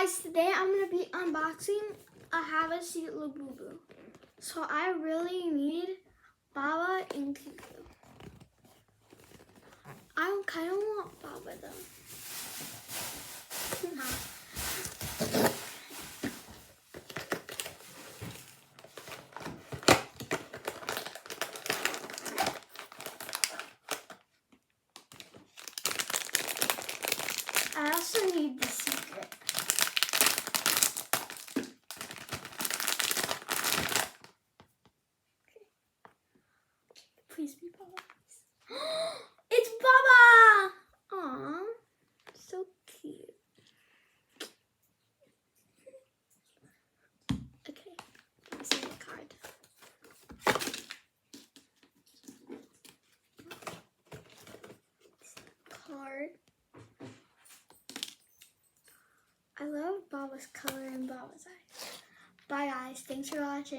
guys, today I'm going to be unboxing a Have a Seat Labubu. So I really need Baba and Kiku. I kind of want Baba though. I also need the secret. Please be Baba. It's Baba! Aww, so cute. Okay, let me see the card. Card. I love Baba's color and Baba's eyes. Bye guys, thanks for watching.